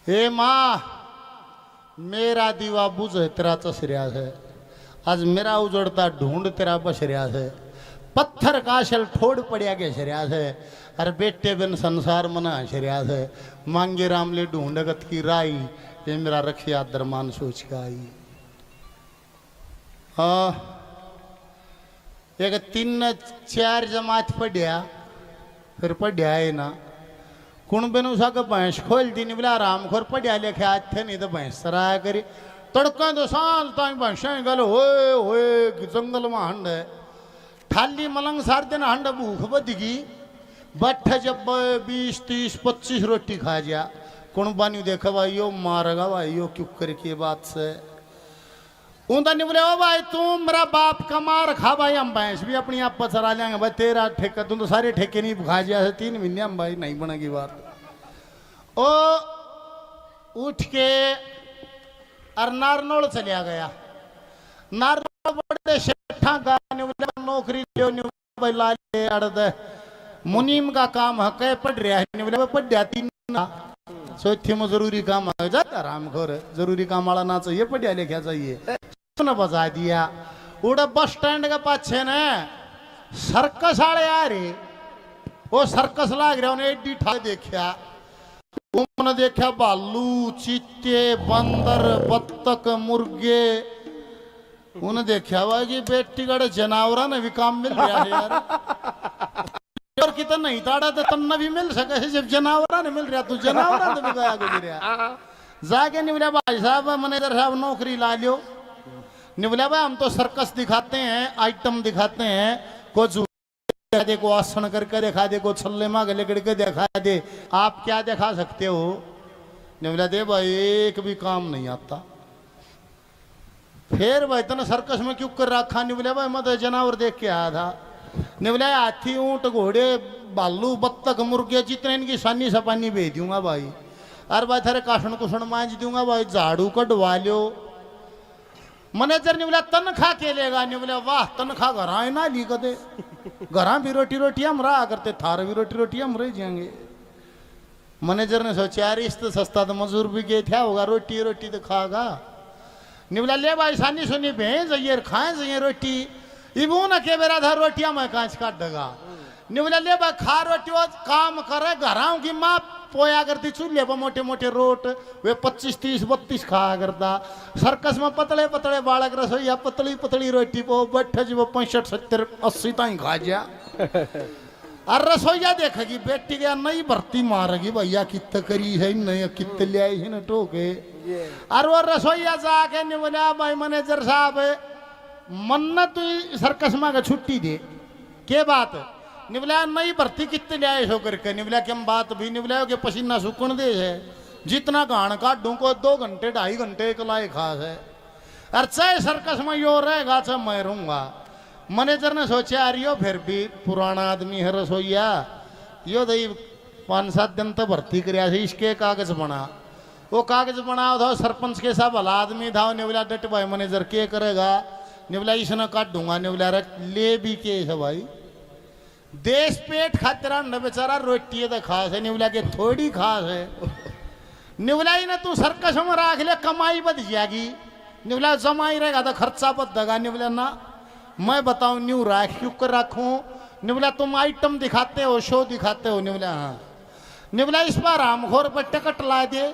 हे माँ, मेरा दीवा बुझ तेरा चसरिया है, आज मेरा उजड़ता ढूंढ तेरा बसरिया है, पत्थर काशल ठोड़ पड़िया के शरिया है, अरे बेटे बिन संसार मना शरिया है, मांगे रामले ढूंढगत की राई, ये मेरा रखिया दरमान सोच का आई। एक 3-4 जमात पढ़िया, फिर पढ़िया है ना कुण बेनु सा का भैंस खोल दी नहीं बोला राम खोर पढ़िया लेखे आज थे नहीं तो भैंस सराया करी तड़का तो साल ताई भैंस गल होए जंगल में हंड है थाली मलंग सार दिन हंड भूख बदगी बठ जब 20-30-25 रोटी खा जा कुण बानी देखा भाई यो मारेगा भाई यो क्यों करके बात से उनका नहीं बोले ओ भाई तुम मेरा बाप का मार खा भाई हम भैंस भी अपनी आप पचरा लेंगे भाई तेरा ठेका तुम तो सारे ठेके नहीं खा जा 3 महीने हम भाई नहीं बनेगी बात ओ उठ के और नारनौल चलिया गया नारनौल बड़े शेठा का नौकरी लियो भाई लाले अड़द मुनीम का काम हक पढ़ रहा है नहीं बोले पढ़ जाती ना सोची में जरूरी काम आ जाता राम खोर जरूरी काम वाला ना चाहिए पढ़िया लिखा चाहिए ने बजा दिया उड़ा बस स्टैंड के पाछे ने सर्कस वाले आ रहे वो सर्कस लाग रहा उन्हें एडी ठा देखा उन्होंने देखा भालू चीते बंदर बत्तख मुर्गे उन्हें देखा भाई कि बेटी गड़े जानवरा ने भी काम मिल रहा है यार और कितना नहीं ताड़ा तो तन्ना भी मिल सके जब जानवरा ने मिल रहा तू जानवरा ने भी गया गुजरिया जाके नहीं बोला भाई साहब मैनेजर साहब नौकरी ला लियो नहीं बोला भाई हम तो सर्कस दिखाते हैं आइटम दिखाते हैं कुछ दे को आसन करके दिखा दे को छल्ले मांग लेकर के दिखा दे आप क्या दिखा सकते हो नहीं बोला दे भाई एक भी काम नहीं आता फिर भाई तने सर्कस में क्यों कर रखा नहीं बोला भाई मैं तो जानवर देख के आया था नहीं बोला हाथी ऊंट घोड़े भालू बत्तख मुर्गे जितने इनकी सानी सपानी भेज दूंगा भाई अरे भाई थारे काशन कुशन मांझ दूंगा भाई झाड़ू कटवा लो मैनेजर ने बोला तनखा के लेगा नहीं बोला वाह तनखा घर ना ली कदे घर भी रोटी रोटी हम रहा करते थार भी रोटी रोटी हम रह जाएंगे मैनेजर ने सोचा यार इस तो सस्ता तो मजदूर भी गए थे होगा रोटी रोटी तो खागा नहीं बोला ले भाई सानी सुनी भेज जाइए खाए जाइए रोटी इबू ना के मेरा धर रोटियां मैं कांच काट देगा नहीं बोला ले भाई खा रोटी वो काम करे घराओं की माँ पोया करती चूल्हे पर मोटे मोटे रोट वे 25-30-32 खाया करता सर्कस में पतले पतले बालक रसोईया पतली पतली रोटी पो बैठे जी वो 65-70-80 ताई खा जा और रसोईया देखेगी बेटी गया नहीं भर्ती मारेगी भैया कित करी है नहीं कित ले आई है ना टोके और वो रसोईया जाके नहीं बोला भाई मैनेजर साहब मन्नत सर्कस में छुट्टी दे के बात निबला नहीं भर्ती कितने ले आए सो करके निबला कि हम बात भी निबला कि पसीना सुकन दे है जितना गान काटूं को 2 घंटे 2.5 घंटे एक लाए खास है और चाहे सर्कस में यो रहेगा चाहे मैं रहूंगा मैनेजर ने सोचा अरियो फिर भी पुराना आदमी है रसोईया यो दही 5-7 दिन तो भर्ती कराया इसके कागज बना वो कागज बना था सरपंच के साथ भला आदमी था निबला डट भाई मैनेजर के करेगा निबला इसने काट दूंगा निबला ले भी के है भाई देश पेट खातिर न बेचारा रोटी तो खास है निवला के थोड़ी खास है निवला ही ना तू सर्कस में राख ले कमाई बद जाएगी निवला जमाई रहेगा तो खर्चा बदगा निवला ना मैं बताऊं न्यू राख क्यों कर रखूं निवला तुम आइटम दिखाते हो शो दिखाते हो निवला हाँ निवला इस बार रामखोर पर टिकट ला दे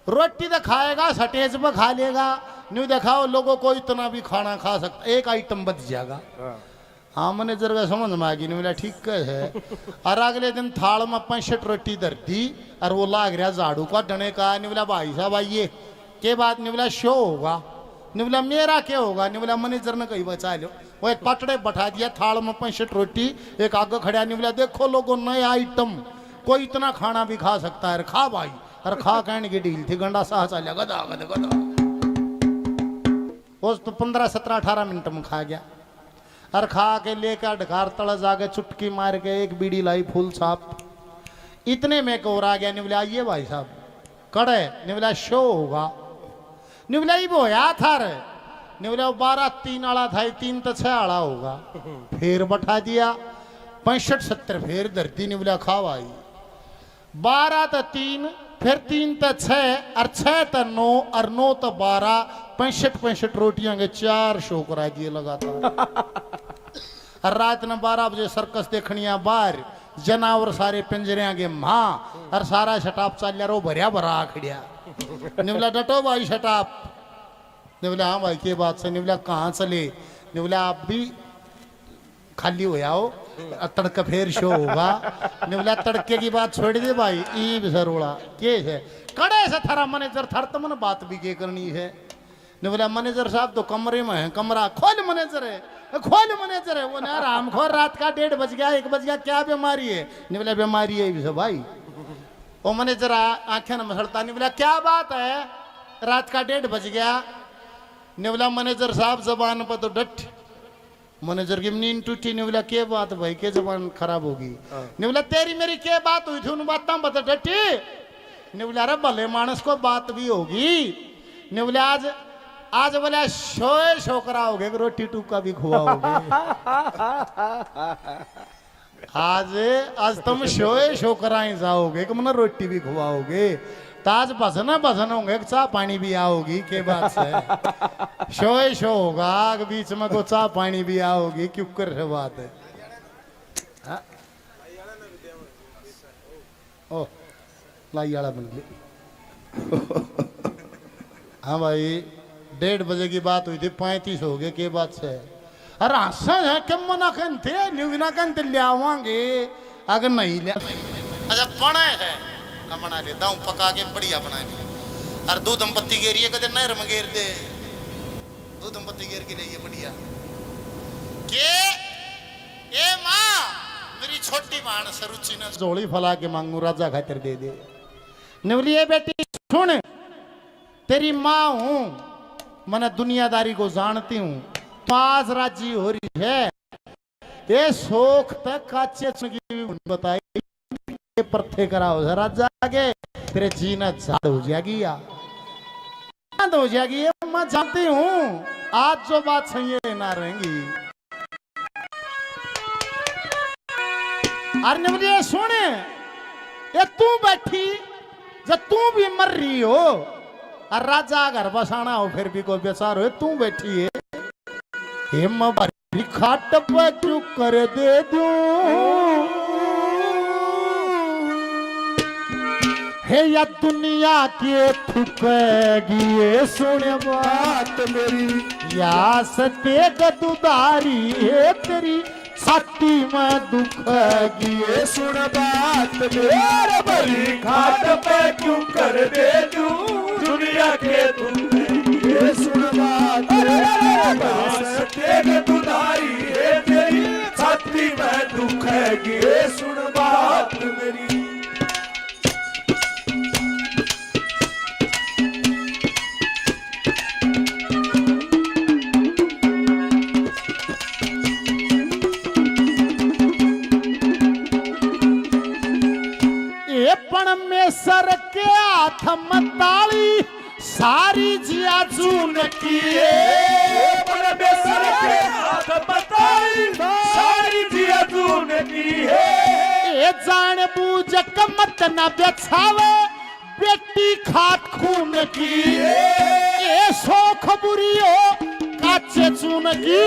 रोटी तो खाएगा सटेज पर खा लेगा न्यू दिखाओ लोगों को इतना भी खाना खा सकता एक आइटम बच जाएगा हाँ मैनेजर का समझ में आ गई नहीं बोला ठीक है और अगले दिन थाल में 65 रोटी धर दी और वो लाग रहा झाड़ू का डने का नहीं बोला भाई साहब आइए के बाद नहीं बोला शो होगा नहीं बोला मेरा क्या होगा नहीं बोला मैनेजर ने कहीं बचा लो वो एक पटड़े बैठा दिया थाल में 65 रोटी एक आगे खड़ा नहीं बोला देखो लोगों नए आइटम कोई इतना खाना भी खा सकता है खा भाई और खा कहने की डील थी गंडा साह चल गदा गदा गदा वो तो 15-17-18 मिनट में खा गया और खा के लेकर ढकार तड़ जाके चुटकी मार के एक बीड़ी लाई फुल छाप इतने में कोर आ गया नहीं बोला आइए भाई साहब कड़े नहीं बोला शो होगा नहीं बोला ये बोया था रे नहीं बोला 12-3 आला था 3 तो 6 आला होगा फिर बैठा दिया 65-70 फिर धरती नहीं बोला खाओ आई 12 तो 3, फिर 3 तो 6 और 6 तो 9 और 9 तो 12, 65 रोटियां के 4 शो करा दिए लगातार। और रात ने 12 बजे सर्कस देखनिया बाहर, जनावर सारे पिंजरे आगे मां और सारा शटाप चाल रो भरिया भरा खड़िया। निवला डटो भाई शटाप। निवला हाँ भाई के बात से। निवला कहाँ चले? निवला आप भी खाली हो जाओ, तड़का फिर शो होगा। निवला तड़के की बात छोड़ दे भाई, ई सरोड़ा के है कड़े से थारा मैनेजर थर तो मन बात भी के करनी है। निवला मैनेजर साहब तो कमरे में है, कमरा खोल मैनेजर है, खोल मैनेजर है। वो ना रामखोर रात का 1:30 बज गया, 1 बज गया, क्या बीमारी है? निवला बीमारी है भाई। वो मैनेजर आंखें न मसलता। निवला क्या बात है, रात का 1:30 बज गया? निवला मैनेजर साहब जबान पर तो डट। मैनेजर की नींद टूटी। निवला के बात भाई, के जबान खराब होगी? निवला तेरी मेरी के बात हुई थी, उन बातों बता डटी। निवला अरे भले मानस को बात भी होगी। निवला आज बोला शोए शोकरा हो गए, रोटी टूका भी खुआओगे। आज तुम शोए शोकरा ही जाओगे कि मन रोटी भी खुआओगे। ताज भजन होंगे, चाह पानी भी आओगी के बात से। शोए शो होगा बीच में को चाह पानी भी आओगी, क्यों कर रहे बात है? ओ लाई आला बन गई। हाँ भाई 1:30 बजे की बात हुई थी, 35 हो गए के बात से। अरे हसन है कम मना करते न्यूना करते ले आवांगे अगर नहीं ले। अच्छा बना है ना, बना लेता हूँ पका के बढ़िया बना के। और दूध पत्ती गेरिए कदे नहर में गेर दे, दूध पत्ती गेर के लिए बढ़िया के। ए माँ मेरी छोटी मां सरुचि ने झोली फला के मांगू राजा खातिर दे दे। निवलिए बेटी सुन, तेरी माँ हूं, मैंने दुनियादारी को जानती हूँ, पास राजी हो रही है। ये शोक तक काचे की बताई परथे कराओ राजा आगे, तेरे जीना झाड़ हो जाएगी या हो जाएगी। ये मैं जानती हूँ, आज जो बात सही है ना रहेंगी। अरे मुझे सुने, ये तू बैठी जब तू भी मर रही हो और राजा घर बसाना हो फिर भी कोई बेचार हो, तू बैठी है। हिम भरी खाट पे क्यों कर दे दूं हे या दुनिया के थुकेगी ये सुन बात मेरी। या सते गदुदारी है तेरी छाती में दुखेगी ये सुन बात मेरी। भरी खाट पे क्यों कर दे दूं दुनिया के थुकेगी ये सुन बात मेरी। दुदारी है तेरी छाती में दुखेगी ये सुन बात मेरी। में सर के हाथ मताली सारी जिया चून की सर के हाथ मताली सारी जिया चून की है। ये जान बूझ मत न बेछावे बेटी खात खून की। ये शोख बुरी हो काचे चून की,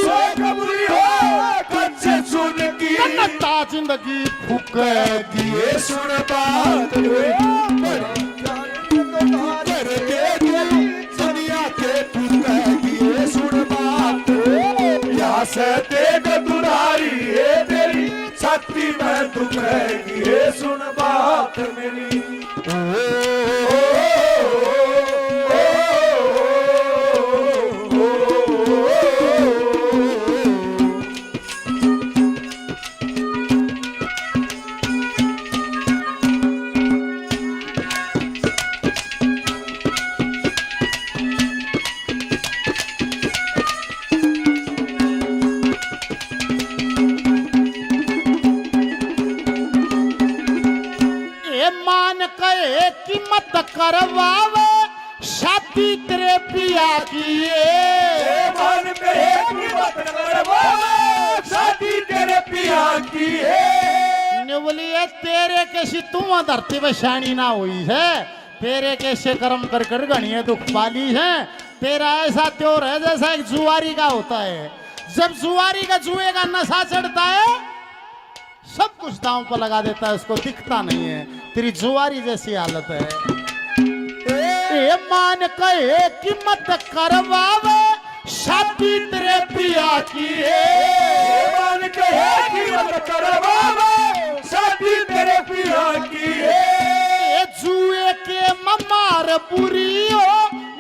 शोख बुरी हो काचे चून की। नता जिंदगी फूकेगी ये सुन बात दुनिया के फूकेगी ये सुन बात। यहाँ से तेग दुरारी है तेरी छाती में दुखेगी ये सुन बात मेरी। कीमत करवावे शादी तेरे पिया की। मन पे कीमत करवावे शादी तेरे पिया की है। ने बोली ये तेरे कैसी तू धरती पे शानी ना हुई है, तेरे कैसे कर्म कर कर गणिये दुख पाली है। तेरा ऐसा त्योर है जैसा एक जुआरी का होता है, जब जुआरी का जुए का नशा चढ़ता है सब कुछ दांव पर लगा देता है, उसको दिखता नहीं है। तेरी जुआरी जैसी हालत है। ए मान कहे कि मत करवावे शादी तेरे पिया की है। मान कहे कि मत करवावे शादी तेरे पिया की है। जुए के ममार बुरी हो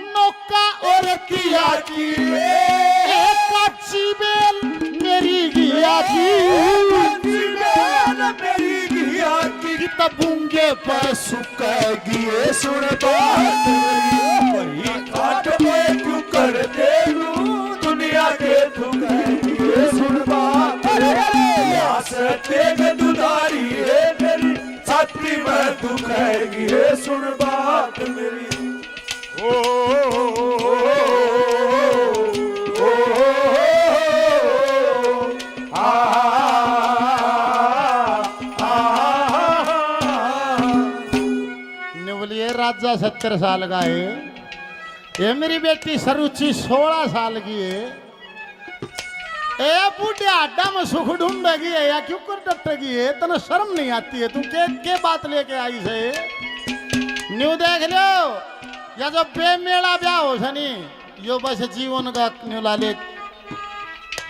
नौका और किया की है। कच्ची बेल मेरी गिया की, मेरी गिया की तबूंगे पर सुखेगी ये सुन बात वही काट में क्यों कर दे दुनिया के दुखेगी ये सुन बात। तेग दुधारी है मेरी छाती में दुखेगी ये सुन बात मेरी। राजा 70 साल का है, ये मेरी बेटी सरुचि 16 साल की है। ए बूढ़े आड्डा में सुख ढूंढेगी है या क्यों कर डटेगी है, तना शर्म नहीं आती है। तू के बात लेके आई से न्यू देख लो या जो बेमेला ब्याह हो सनी यो बस जीवन का न्यू लाले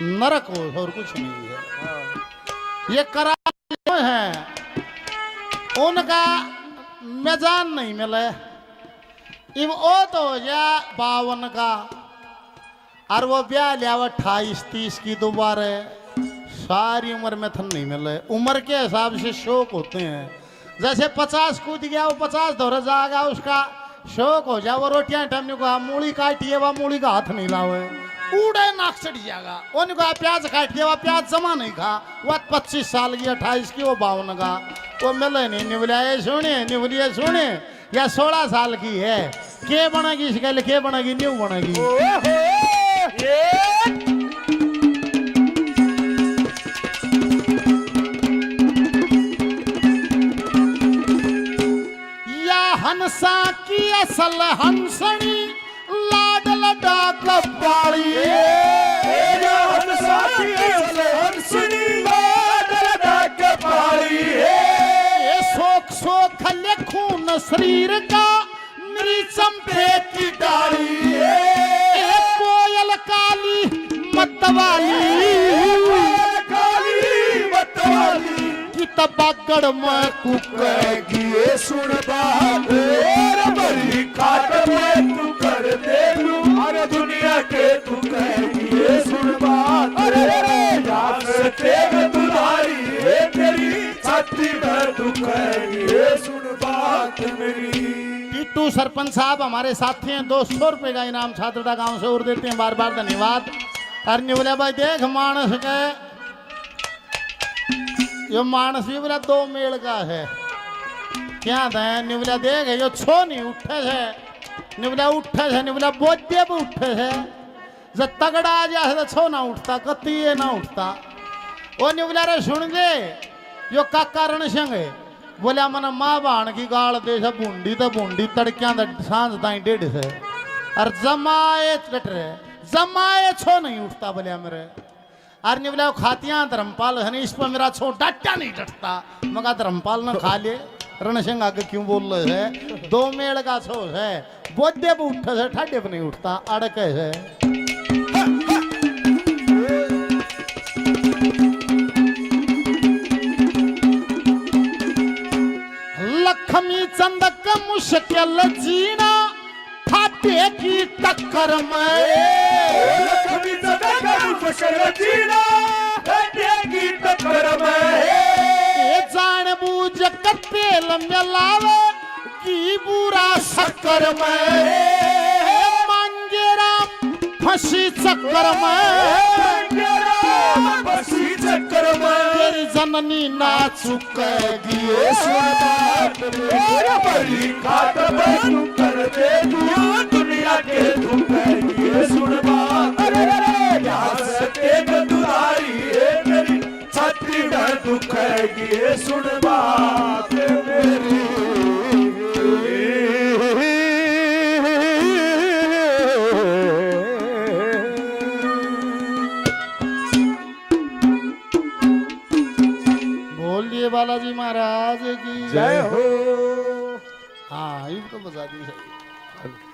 नरक हो और कुछ नहीं है। ये करा है उनका मैजान नहीं मिले। इब ओ तो हो जा 52 का और वो ब्याह लिया 28-30 की दोबारा सारी उम्र में थन नहीं मिले। उम्र के हिसाब से शौक होते हैं, जैसे 50 कूद गया वो 50 दौरे जाएगा उसका शौक हो जाए। वो रोटियां टमने को मूली काटिए वह मूली का हाथ नहीं लावे उड़े नाक चढ़ जाएगा। उनको प्याज काट दिया वह प्याज जमा नहीं खा। वह 25 साल की 28 की वो 52 का वो मिले नहीं। निवलिया सुने या 16 साल की है के बनेगी इसके लिए, के बनेगी न्यू बनेगी। या हंसा की असल हंसनी लाडल डाक पाली, हंसा की असल हंसनी लाडल डाक पाली है। सोख सोख खून शरीर का मेरी चंपे की डाली है। कोयल काली मतवाली की तबागड़ में कुकेगी ये सुन बात बड़ी खाट में तू कर दे अरे दुनिया के तू कहेगी ये सुन बात। तेग दुधारी है तेरी छाती में तू कहेगी ये सुन बात मेरी। टीटू सरपंच साहब हमारे साथी हैं, 200 रुपए का इनाम छात्रदा गांव से और देते हैं, बार बार धन्यवाद। और निवले भाई देख मानस के यो मानस भी बोला 2 मेल का है क्या था। निवला देख यो छो नहीं उठे है, निवला उठे है, निवला बोधे भी उठे है। जब तगड़ा आ जाए तो छो ना उठता, कत्ती ये ना उठता। वो निवला रे सुन दे यो का कारण संग है बोलिया मन माँ बहन की गाल दे से बूंदी तो बूंदी तड़किया सांझ ताई 1:30 से और जमाए चट रहे जमाए छो नहीं उठता बोलिया मेरे। और नहीं बोला खातियां धर्मपाल है इस पर मेरा छो डटा नहीं डटता। मगर धर्मपाल ने खा ले रण सिंह आगे क्यों बोल रहे है 2 मेल का छो है बोधे पे उठे से ठाडे पे नहीं उठता अड़के है। लक्ष्मी चंद का मुश्किल जीना फाटे की टक्कर में। लक्ष्मी चंद का मुश्किल जीना फाटे की टक्कर में। जान बूझ कर तेल मिलावे की बुरा शक्कर में। मांगे राम फंसी चक्कर में। फंसी चक्कर में तेरी जननी ना चुकेगी ये सुन बात मेरा बड़ी खाट में तू कर दे दुनिया के तू कहेगी ये सुन बात। यहाँ से तेग दुधारी है मेरी छाती में तू कहेगी ये सुन बोलिए बालाजी महाराज की जय हो। हाँ ये तो बजा दी सही।